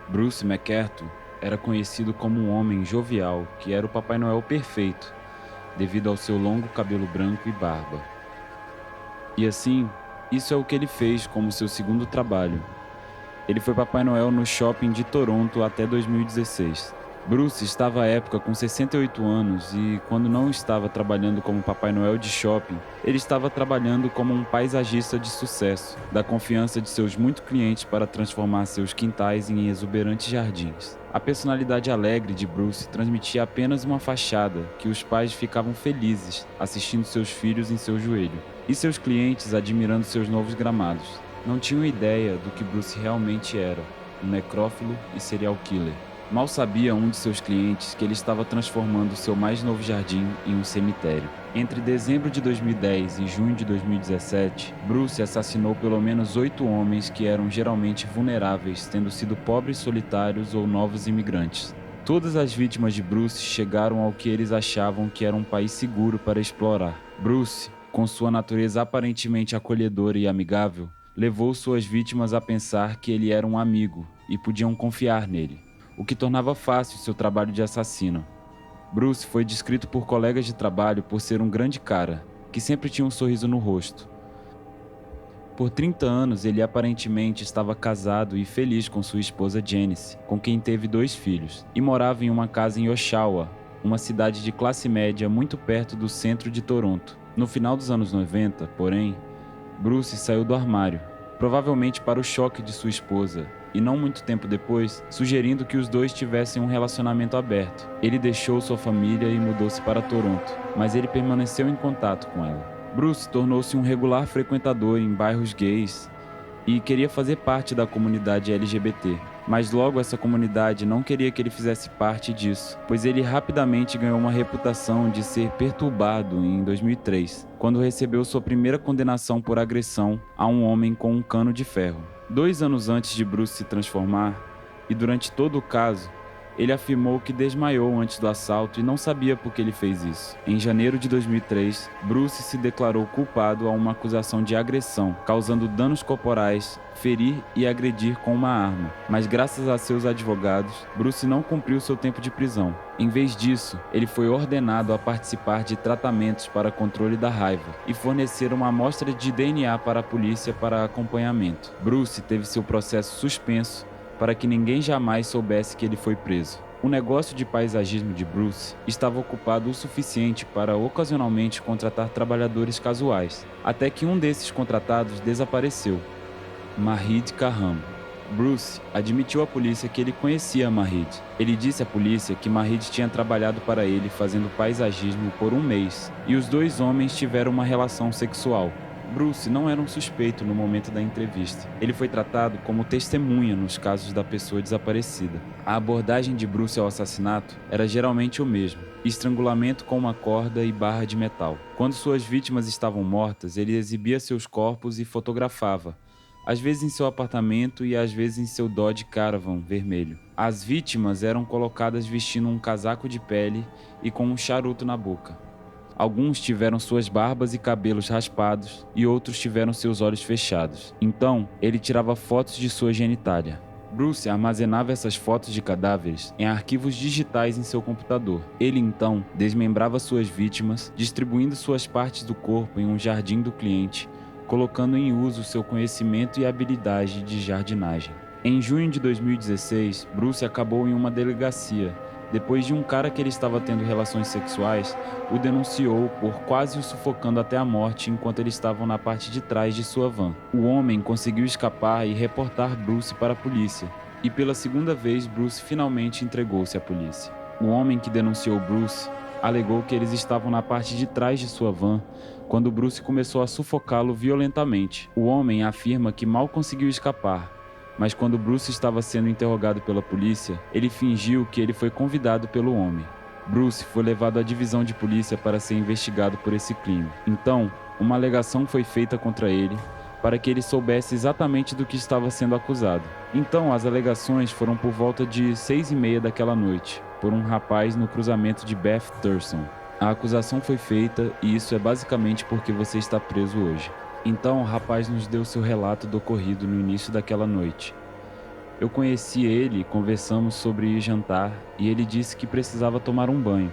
Bruce McArthur era conhecido como um homem jovial que era o Papai Noel perfeito, devido ao seu longo cabelo branco e barba. E assim, isso é o que ele fez como seu segundo trabalho. Ele foi Papai Noel no shopping de Toronto até 2016. Bruce estava à época com 68 anos e, quando não estava trabalhando como Papai Noel de shopping, ele estava trabalhando como um paisagista de sucesso, da confiança de seus muitos clientes para transformar seus quintais em exuberantes jardins. A personalidade alegre de Bruce transmitia apenas uma fachada que os pais ficavam felizes assistindo seus filhos em seu joelho, e seus clientes admirando seus novos gramados. Não tinham ideia do que Bruce realmente era, um necrófilo e serial killer. Mal sabia um de seus clientes que ele estava transformando seu mais novo jardim em um cemitério. Entre dezembro de 2010 e junho de 2017, Bruce assassinou pelo menos 8 homens que eram geralmente vulneráveis, tendo sido pobres solitários ou novos imigrantes. Todas as vítimas de Bruce chegaram ao que eles achavam que era um país seguro para explorar. Bruce, com sua natureza aparentemente acolhedora e amigável, levou suas vítimas a pensar que ele era um amigo e podiam confiar nele, o que tornava fácil seu trabalho de assassino. Bruce foi descrito por colegas de trabalho por ser um grande cara, que sempre tinha um sorriso no rosto. Por 30 anos, ele aparentemente estava casado e feliz com sua esposa Janice, com quem teve 2 filhos, e morava em uma casa em Oshawa, uma cidade de classe média muito perto do centro de Toronto. No final dos anos 90, porém, Bruce saiu do armário, provavelmente para o choque de sua esposa, e não muito tempo depois, sugerindo que os dois tivessem um relacionamento aberto. Ele deixou sua família e mudou-se para Toronto, mas ele permaneceu em contato com ela. Bruce tornou-se um regular frequentador em bairros gays e queria fazer parte da comunidade LGBT. Mas logo essa comunidade não queria que ele fizesse parte disso, pois ele rapidamente ganhou uma reputação de ser perturbado em 2003, quando recebeu sua primeira condenação por agressão a um homem com um cano de ferro. 2 anos antes de Bruce se transformar, e durante todo o caso, ele afirmou que desmaiou antes do assalto e não sabia por que ele fez isso. Em janeiro de 2003, Bruce se declarou culpado a uma acusação de agressão, causando danos corporais, ferir e agredir com uma arma. Mas graças a seus advogados, Bruce não cumpriu seu tempo de prisão. Em vez disso, ele foi ordenado a participar de tratamentos para controle da raiva e fornecer uma amostra de DNA para a polícia para acompanhamento. Bruce teve seu processo suspenso para que ninguém jamais soubesse que ele foi preso. O negócio de paisagismo de Bruce estava ocupado o suficiente para ocasionalmente contratar trabalhadores casuais, até que um desses contratados desapareceu, Mahid Kahram. Bruce admitiu à polícia que ele conhecia Mahid. Ele disse à polícia que Mahid tinha trabalhado para ele fazendo paisagismo por 1 mês, e os 2 homens tiveram uma relação sexual. Bruce não era um suspeito no momento da entrevista. Ele foi tratado como testemunha nos casos da pessoa desaparecida. A abordagem de Bruce ao assassinato era geralmente o mesmo: estrangulamento com uma corda e barra de metal. Quando suas vítimas estavam mortas, ele exibia seus corpos e fotografava, às vezes em seu apartamento e às vezes em seu Dodge Caravan vermelho. As vítimas eram colocadas vestindo um casaco de pele e com um charuto na boca. Alguns tiveram suas barbas e cabelos raspados e outros tiveram seus olhos fechados. Então, ele tirava fotos de sua genitália. Bruce armazenava essas fotos de cadáveres em arquivos digitais em seu computador. Ele então desmembrava suas vítimas, distribuindo suas partes do corpo em um jardim do cliente, colocando em uso seu conhecimento e habilidade de jardinagem. Em junho de 2016, Bruce acabou em uma delegacia, depois de um cara que ele estava tendo relações sexuais o denunciou por quase o sufocando até a morte enquanto eles estavam na parte de trás de sua van. O homem conseguiu escapar e reportar Bruce para a polícia, e pela segunda vez Bruce finalmente entregou-se à polícia. O homem que denunciou Bruce alegou que eles estavam na parte de trás de sua van quando Bruce começou a sufocá-lo violentamente. O homem afirma que mal conseguiu escapar, mas quando Bruce estava sendo interrogado pela polícia, ele fingiu que ele foi convidado pelo homem. Bruce foi levado à divisão de polícia para ser investigado por esse crime. Então, uma alegação foi feita contra ele para que ele soubesse exatamente do que estava sendo acusado. Então, as alegações foram por volta de 6h30 daquela noite, por um rapaz no cruzamento de Beth Thurston. A acusação foi feita e isso é basicamente porque você está preso hoje. Então o rapaz nos deu seu relato do ocorrido no início daquela noite. Eu conheci ele, conversamos sobre ir jantar e ele disse que precisava tomar um banho.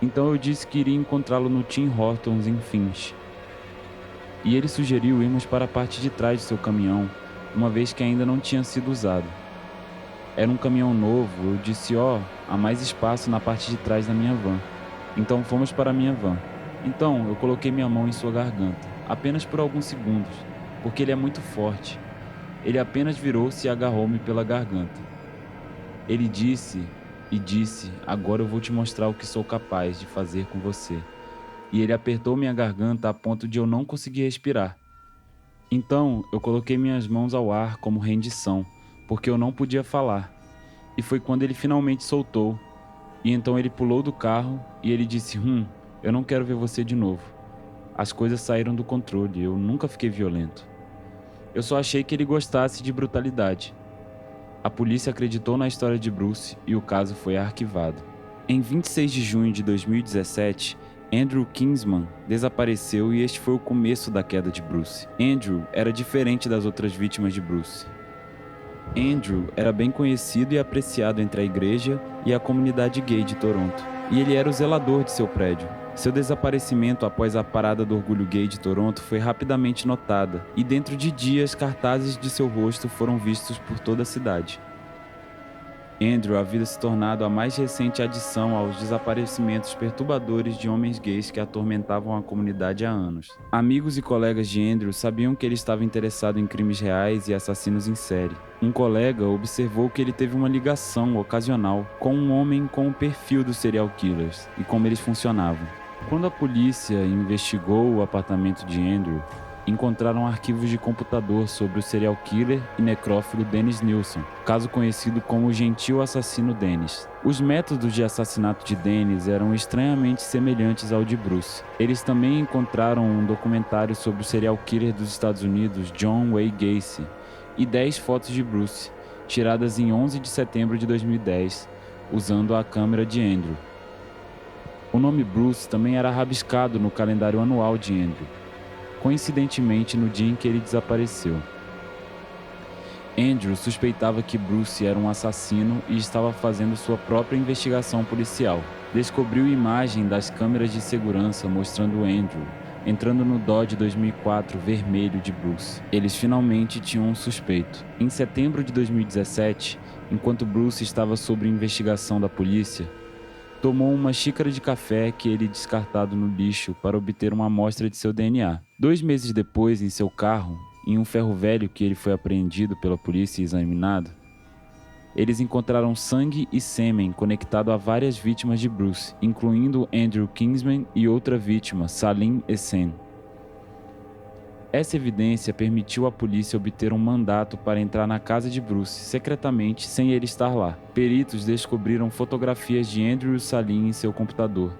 Então eu disse que iria encontrá-lo no Tim Hortons em Finch. E ele sugeriu irmos para a parte de trás de seu caminhão, uma vez que ainda não tinha sido usado. Era um caminhão novo, eu disse, há mais espaço na parte de trás da minha van. Então fomos para a minha van. Então eu coloquei minha mão em sua garganta, apenas por alguns segundos, porque ele é muito forte. Ele apenas virou-se e agarrou-me pela garganta. Ele disse, agora eu vou te mostrar o que sou capaz de fazer com você. E ele apertou minha garganta a ponto de eu não conseguir respirar. Então, eu coloquei minhas mãos ao ar como rendição, porque eu não podia falar. E foi quando ele finalmente soltou. E então ele pulou do carro e ele disse, eu não quero ver você de novo. As coisas saíram do controle, eu nunca fiquei violento. Eu só achei que ele gostasse de brutalidade. A polícia acreditou na história de Bruce e o caso foi arquivado. Em 26 de junho de 2017, Andrew Kingsman desapareceu e este foi o começo da queda de Bruce. Andrew era diferente das outras vítimas de Bruce. Andrew era bem conhecido e apreciado entre a igreja e a comunidade gay de Toronto, e ele era o zelador de seu prédio. Seu desaparecimento após a Parada do Orgulho Gay de Toronto foi rapidamente notada, e dentro de dias cartazes de seu rosto foram vistos por toda a cidade. Andrew havia se tornado a mais recente adição aos desaparecimentos perturbadores de homens gays que atormentavam a comunidade há anos. Amigos e colegas de Andrew sabiam que ele estava interessado em crimes reais e assassinos em série. Um colega observou que ele teve uma ligação ocasional com um homem com o perfil dos serial killers e como eles funcionavam. Quando a polícia investigou o apartamento de Andrew, encontraram arquivos de computador sobre o serial killer e necrófilo Dennis Nilsen, caso conhecido como o gentil assassino Dennis. Os métodos de assassinato de Dennis eram estranhamente semelhantes ao de Bruce. Eles também encontraram um documentário sobre o serial killer dos Estados Unidos, John Wayne Gacy, e 10 fotos de Bruce, tiradas em 11 de setembro de 2010, usando a câmera de Andrew. O nome Bruce também era rabiscado no calendário anual de Andrew, coincidentemente no dia em que ele desapareceu. Andrew suspeitava que Bruce era um assassino e estava fazendo sua própria investigação policial. Descobriu imagem das câmeras de segurança mostrando Andrew entrando no Dodge 2004 vermelho de Bruce. Eles finalmente tinham um suspeito. Em setembro de 2017, enquanto Bruce estava sob investigação da polícia, tomou uma xícara de café que ele descartado no lixo para obter uma amostra de seu DNA. 2 meses depois, em seu carro, em um ferro velho que ele foi apreendido pela polícia e examinado, eles encontraram sangue e sêmen conectado a várias vítimas de Bruce, incluindo Andrew Kingsman e outra vítima, Salim Essen. Essa evidência permitiu à polícia obter um mandato para entrar na casa de Bruce secretamente sem ele estar lá. Peritos descobriram fotografias de Andrew e Salim em seu computador,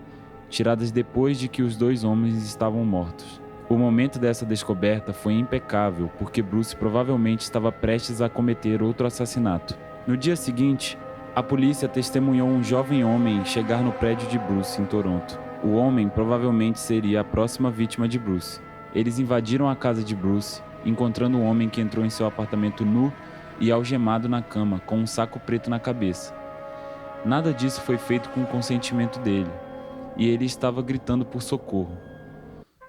tiradas depois de que os 2 homens estavam mortos. O momento dessa descoberta foi impecável, porque Bruce provavelmente estava prestes a cometer outro assassinato. No dia seguinte, a polícia testemunhou um jovem homem chegar no prédio de Bruce em Toronto. O homem provavelmente seria a próxima vítima de Bruce. Eles invadiram a casa de Bruce, encontrando um homem que entrou em seu apartamento nu e algemado na cama, com um saco preto na cabeça. Nada disso foi feito com o consentimento dele, e ele estava gritando por socorro.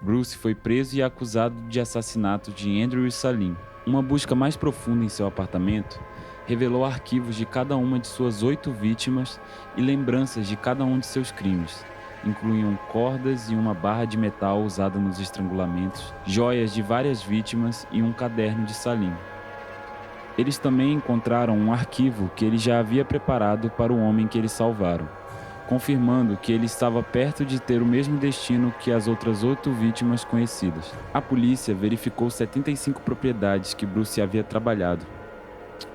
Bruce foi preso e acusado de assassinato de Andrew e Salim. Uma busca mais profunda em seu apartamento revelou arquivos de cada uma de suas 8 vítimas e lembranças de cada um de seus crimes. Incluíam cordas e uma barra de metal usada nos estrangulamentos, joias de várias vítimas e um caderno de Salim. Eles também encontraram um arquivo que ele já havia preparado para o homem que eles salvaram, confirmando que ele estava perto de ter o mesmo destino que as outras 8 vítimas conhecidas. A polícia verificou 75 propriedades que Bruce havia trabalhado,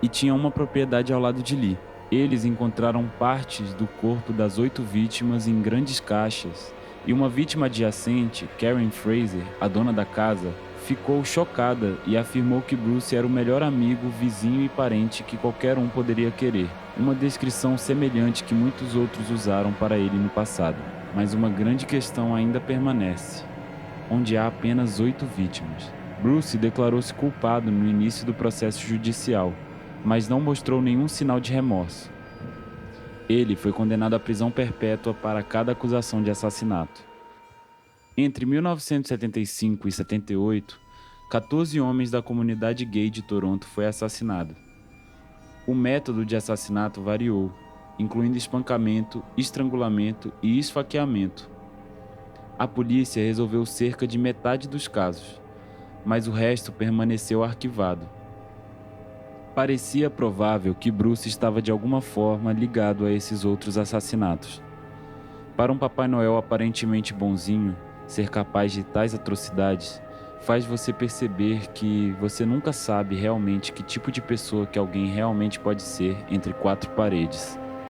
e tinha uma propriedade ao lado de Lee. Eles encontraram partes do corpo das 8 vítimas em grandes caixas, e uma vítima adjacente, Karen Fraser, a dona da casa, ficou chocada e afirmou que Bruce era o melhor amigo, vizinho e parente que qualquer um poderia querer. Uma descrição semelhante que muitos outros usaram para ele no passado. Mas uma grande questão ainda permanece, onde há apenas 8 vítimas. Bruce declarou-se culpado no início do processo judicial, mas não mostrou nenhum sinal de remorso. Ele foi condenado à prisão perpétua para cada acusação de assassinato. Entre 1975 e 78, 14 homens da comunidade gay de Toronto foi assassinado. O método de assassinato variou, incluindo espancamento, estrangulamento e esfaqueamento. A polícia resolveu cerca de metade dos casos, mas o resto permaneceu arquivado. Parecia provável que Bruce estava de alguma forma ligado a esses outros assassinatos. Para um Papai Noel aparentemente bonzinho, ser capaz de tais atrocidades faz você perceber que você nunca sabe realmente que tipo de pessoa que alguém realmente pode ser entre quatro paredes.